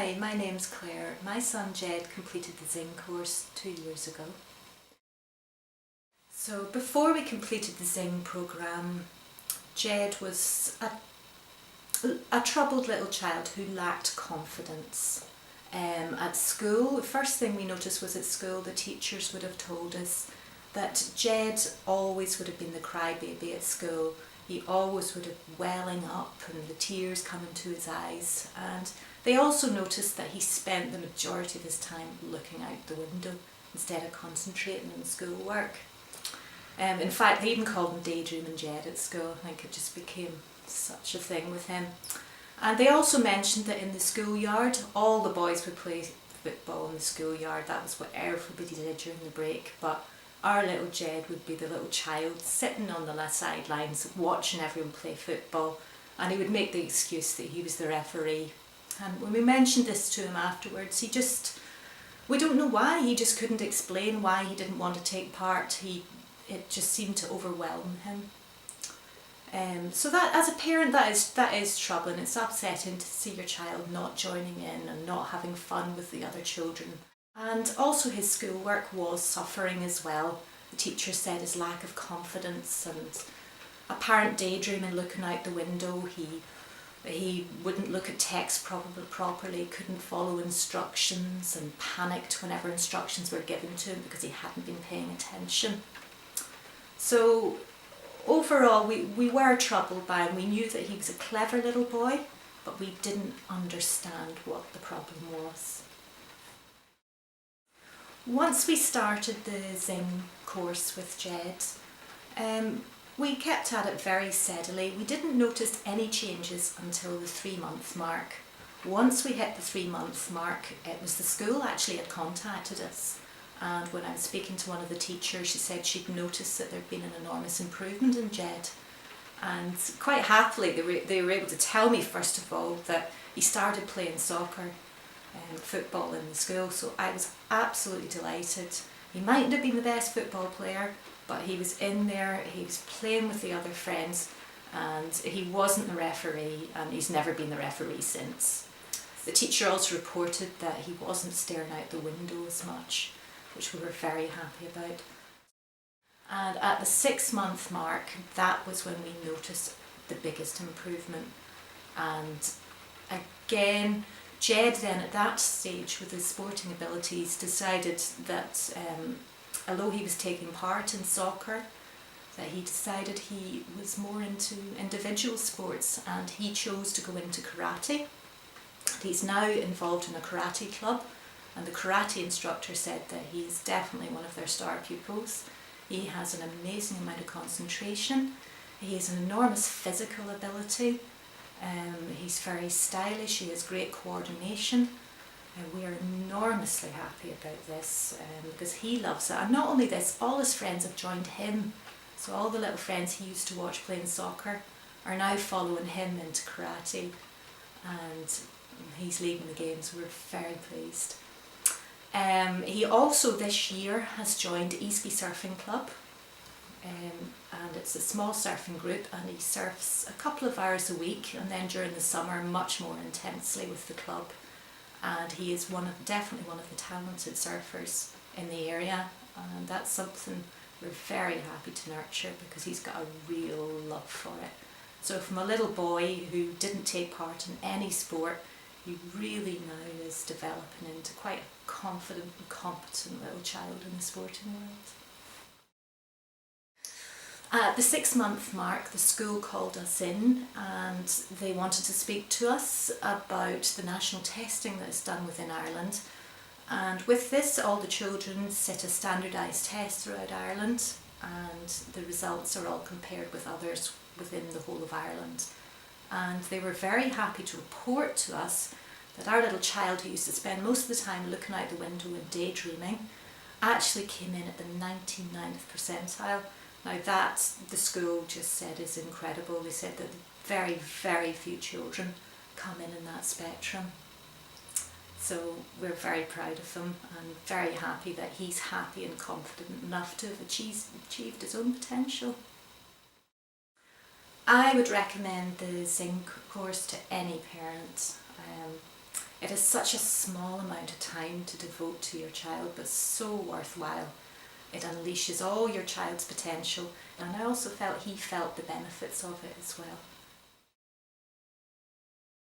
Hi, my name's Claire. My son Jed completed the Zing course 2 years ago. So before we completed the Zing programme, Jed was a troubled little child who lacked confidence. At school, the first thing we noticed was at school the teachers would have told us that Jed always would have been the crybaby at school. He always would have welling up and the tears coming to his eyes, and they also noticed that he spent the majority of his time looking out the window instead of concentrating on schoolwork. In fact, they even called him Daydreaming Jed at school. I think it just became such a thing with him. And they also mentioned that in the schoolyard, all the boys would play football in the schoolyard. That was what everybody did during the break. But our little Jed would be the little child sitting on the sidelines watching everyone play football, and he would make the excuse that he was the referee. And when we mentioned this to him afterwards, we don't know why, he just couldn't explain why he didn't want to take part. It just seemed to overwhelm him. So that, as a parent, that is troubling. It's upsetting to see your child not joining in and not having fun with the other children. And also his schoolwork was suffering as well. The teacher said his lack of confidence and apparent daydreaming, looking out the window. He wouldn't look at text properly, couldn't follow instructions, and panicked whenever instructions were given to him because he hadn't been paying attention. So overall we were troubled by him. We knew that he was a clever little boy, but we didn't understand what the problem was. Once we started the Zing course with Jed, we kept at it very steadily. We didn't notice any changes until the 3-month mark. Once we hit the 3-month mark, it was the school actually had contacted us. And when I was speaking to one of the teachers, she said she'd noticed that there'd been an enormous improvement in Jed. And quite happily, they were able to tell me, first of all, that he started playing soccer and football in the school, so I was absolutely delighted. He mightn't have been the best football player, but he was in there, he was playing with the other friends, and he wasn't the referee, and he's never been the referee since. The teacher also reported that he wasn't staring out the window as much, which we were very happy about. And at the 6-month mark, that was when we noticed the biggest improvement. And again, Jed then at that stage with his sporting abilities decided that although he was taking part in soccer, that he decided he was more into individual sports, and he chose to go into karate. He's now involved in a karate club, and the karate instructor said that he's definitely one of their star pupils. He has an amazing amount of concentration, he has an enormous physical ability. He's very stylish, he has great coordination, and we are enormously happy about this because he loves it. And not only this, all his friends have joined him. So all the little friends he used to watch playing soccer are now following him into karate, and he's leading the game, so we're very pleased. He also this year has joined Easby Surfing Club. And it's a small surfing group, and he surfs a couple of hours a week, and then during the summer much more intensely with the club. And he is definitely one of the talented surfers in the area, and that's something we're very happy to nurture because he's got a real love for it. So from a little boy who didn't take part in any sport, he really now is developing into quite a confident and competent little child in the sporting world. At the 6-month mark, the school called us in, and they wanted to speak to us about the national testing that is done within Ireland. And with this, all the children sit a standardised test throughout Ireland, and the results are all compared with others within the whole of Ireland. And they were very happy to report to us that our little child, who used to spend most of the time looking out the window and daydreaming, actually came in at the 99th percentile. Now that, the school just said, is incredible. They said that very, very few children come in that spectrum. So we're very proud of him and very happy that he's happy and confident enough to have achieved his own potential. I would recommend the Zing course to any parent. It is such a small amount of time to devote to your child, but so worthwhile. It unleashes all your child's potential, and I also felt he felt the benefits of it as well.